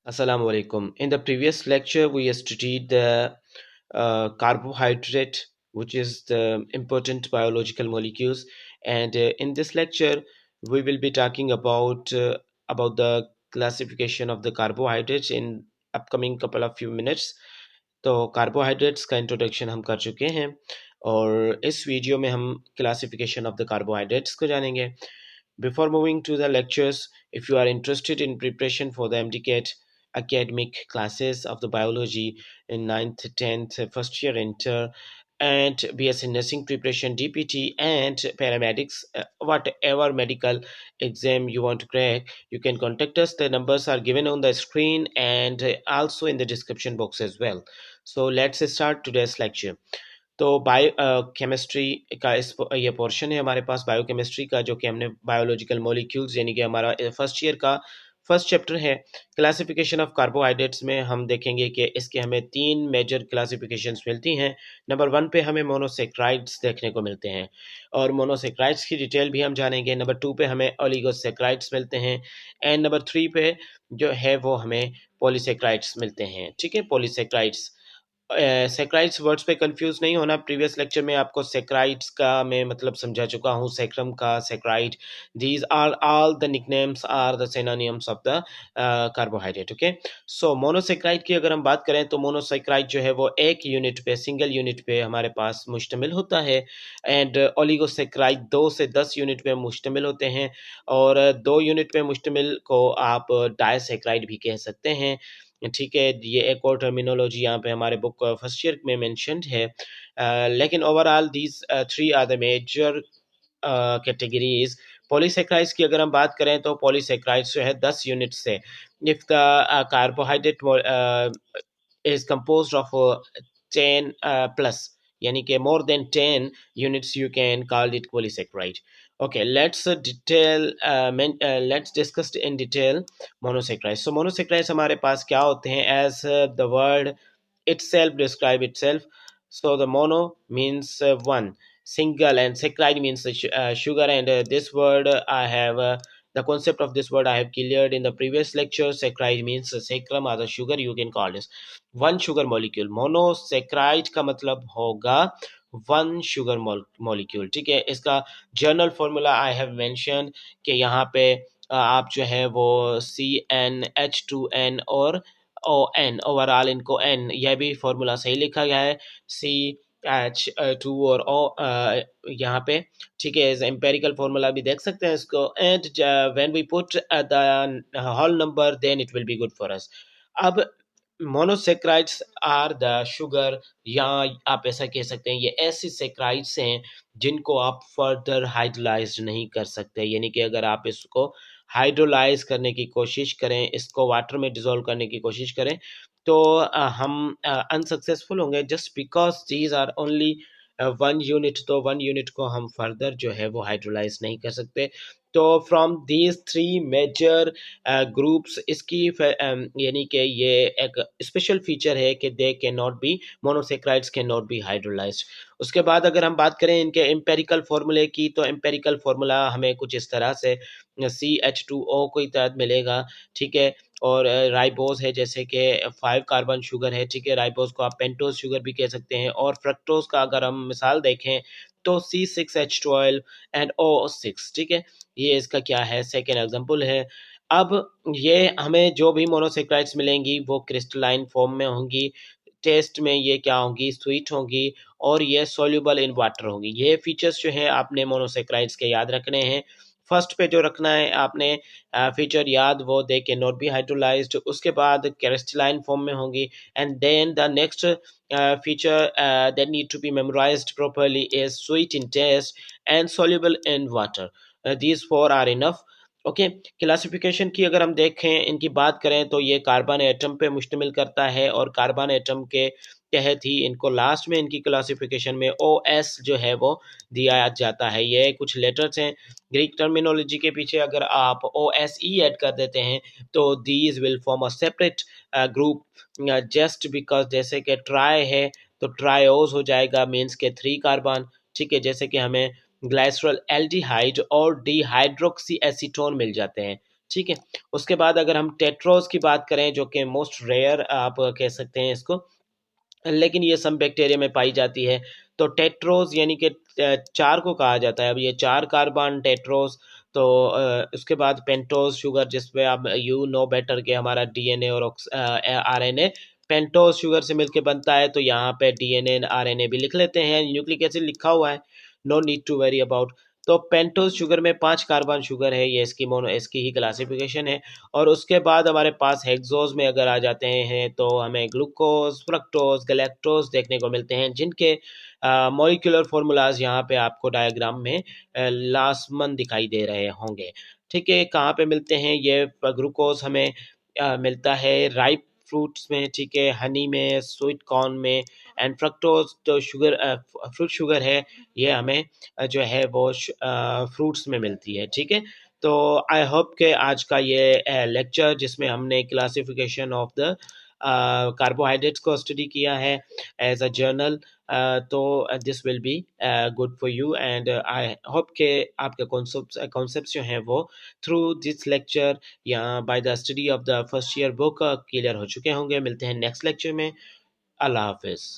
Assalamu alaikum. In the previous lecture, we studied the carbohydrate, which is the important biological molecules, and in this lecture, we will be talking about the classification of the carbohydrates in upcoming couple of few minutes. तो carbohydrates का introduction हम कर चुके हैं और इस video में हम क्लासिफिकेशन ऑफ द कार्बोहाइड्रेट्स को जानेंगे. Before moving to the lectures, if you are interested in preparation for the MDCAT academic classes of the biology in 9th, 10th, first year inter, and BSc nursing preparation, DPT, and paramedics, whatever medical exam you want to crack, you can contact us. The numbers are given on the screen and also in the description box as well. So let's start today's lecture. तो bio chemistry का ये portion है हमारे पास bio chemistry का, जो कि हमने biological molecules यानी कि हमारा फर्स्ट ईयर का फर्स्ट चैप्टर है. क्लासिफिकेशन ऑफ कार्बोहाइड्रेट्स में हम देखेंगे कि इसके हमें तीन मेजर क्लासिफिकेशंस मिलती हैं. नंबर वन पे हमें मोनोसेक्राइड्स देखने को मिलते हैं और मोनोसेक्राइड्स की डिटेल भी हम जानेंगे. नंबर टू पे हमें ओलिगोसेक्राइड्स मिलते हैं एंड नंबर थ्री पे जो है वो हमें पॉलीसेक्राइड्स मिलते हैं. ठीक है, पॉलीसेक्राइड्स. सेक्राइड्स वर्ड्स पे कंफ्यूज नहीं होना. प्रीवियस लेक्चर में आपको सेक्राइड्स का मैं मतलब समझा चुका हूँ. सेक्रम का, saccharide, these are all the nicknames are the synonyms of the carbohydrate. Okay, so monosaccharide की अगर हम बात करें तो मोनोसेक्राइड जो है वो एक यूनिट पे, सिंगल यूनिट पे हमारे पास मुश्तमिल होता है एंड ओलिगोसेक्राइड 2 से 10 यूनिट पे मुश्तमिल होते हैं और 2 यूनिट पे मुश्तमिल को आप डायसेक्राइड भी कह सकते हैं. ठीक है, ये एक और टर्मिनोलॉजी यहाँ पे हमारे बुक फर्स्ट ईयर में मेंशन्ड है. लेकिन overall these three are the major categories. Polysaccharides की अगर हम बात करें तो पॉलीसेक्राइड्स जो है 10 यूनिट से. If the carbohydrate is composed of 10 plus, यानी कि more than 10 units, you can call it polysaccharide. Okay, let's discuss in detail monosaccharides. So monosaccharides हमारे पास क्या होते हैं? As the word itself describe itself. So the mono means one, single, and saccharide means sugar. And this word I have the concept of this word I have cleared in the previous lecture. Saccharide means saccharum or the sugar, you can call this one sugar molecule. Monosaccharide का मतलब होगा one sugar molecule. ठीक है, इसका journal formula I have mention कि यहाँ पे आप जो है वो CnH2n और ON, ओवरऑल इनको N, यह भी फॉर्मूला सही लिखा गया है. CH2 और O यहाँ पे. ठीक है, एम्पेरिकल फॉर्मूला भी देख सकते हैं इसको. And when we put the whole number then it will be good for us. अब मोनोसेक्राइड्स आर द शुगर, या आप ऐसा कह सकते हैं ये ऐसी सेक्राइड्स हैं जिनको आप फर्दर हाइड्रोलाइज नहीं कर सकते. यानी कि अगर आप इसको हाइड्रोलाइज करने की कोशिश करें, इसको वाटर में डिसॉल्व करने की कोशिश करें, तो हम अनसक्सेसफुल होंगे just because these are only one unit. तो वन यूनिट को हम फर्दर जो है वो हाइड्रोलाइज नहीं कर सकते. तो from these three major groups, इसकी यानी कि ये एक स्पेशल फीचर है कि they can not be, monosaccharides can not be hydrolysed. उसके बाद अगर हम बात करें इनके एम्पेरिकल फार्मूले की, तो एम्पेरिकल फार्मूला हमें कुछ इस तरह से CH2O को तहत मिलेगा. ठीक है, और राइबोज है जैसे कि 5 कार्बन शुगर है. ठीक है, राइबोज को आप पेंटोज शुगर भी कह सकते हैं. और फ्रक्टोज का अगर हम मिसाल देखें तो C6H12 एंड O6. ठीक है, ये इसका क्या है, सेकेंड एग्जाम्पल है. अब ये हमें जो भी मोनोसेक्राइड्स मिलेंगी वो क्रिस्टलाइन फॉर्म में होंगी. टेस्ट में ये क्या होंगी, स्वीट होंगी और ये सोल्यूबल इन वाटर होंगी. ये फीचर्स जो है आपने मोनोसेक्राइड्स के याद रखने हैं. फर्स्ट पे जो रखना है आपने फीचर याद, वो they can not be hydrolysed. उसके बाद क्रिस्टलाइन फॉर्म में होंगी. And then the next feature that need to be memorized properly is sweet in taste and soluble in water. These four are enough. Okay, classification की अगर हम देखें, इनकी बात करें तो ये कार्बन एटम पे मुश्तमिल करता है और कार्बन एटम के तहत ही इनको लास्ट में इनकी क्लासिफिकेशन में OS जो है वो दिया जाता है. ये कुछ लेटर्स हैं. ग्रीक टर्मिनोलॉजी के पीछे अगर आप OSE ऐड कर देते हैं तो these will form a separate group. Just because जैसे कि ट्राई है तो ट्रायोज हो जाएगा, मीन्स के 3 कार्बन. ठीक है, जैसे कि हमें ग्लाइसरॉल एल्डिहाइड और डिहाइड्रोक्सी एसीटोन मिल जाते हैं. ठीक है। उसके बाद अगर हम टेट्रोस की बात करें, जो कि मोस्ट रेयर आप कह सकते हैं इसको, लेकिन ये सब बैक्टीरिया में पाई जाती है। तो टेट्रोस यानी कि चार को कहा जाता है। अब ये चार कार्बन टेट्रोस। तो उसके बाद पेंटोज शुगर, जिसपे आप यू नो बेटर के हमारा डीएनए और आरएनए पेंटोज शुगर से मिलके बनता है। तो यहाँ पे डीएनए आरएनए भी लिख लेते हैं, न्यूक्लिक एसिड लिखा हुआ है, no need to worry about. तो पेंटोज शुगर में 5 कार्बन शुगर है, ये इसकी मोनो इसकी ही क्लासिफिकेशन है। और उसके बाद हमारे पास हेक्सोज में अगर आ जाते हैं तो हमें ग्लूकोज, फ्रक्टोज, गैलेक्टोज देखने को मिलते हैं, जिनके मॉलिक्यूलर फार्मूलाज यहाँ पे आपको डायग्राम में लास्टमन दिखाई दे रहे होंगे। ठीक है, कहाँ पे मिलते हैं ये? ग्लूकोज हमें मिलता है राइप फ्रूट्स में, ठीक है, हनी में, स्वीट कॉर्न में। एंड फ्रक्टोज जो शुगर फ्रूट शुगर है, ये हमें जो है वो फ्रूट्स में मिलती है। ठीक है। तो आई होप के आज का ये लेक्चर, जिसमें हमने क्लासिफिकेशन ऑफ द कार्बोहाइड्रेट्स को स्टडी किया है एज अ जर्नल, तो this will be good for you. And I hope के आपके कॉन्सेप्ट जो हैं वो थ्रू दिस लेक्चर या by the study of the first year book clear हो चुके होंगे। मिलते हैं नेक्स्ट लेक्चर में। अल्लाह हाफिज़।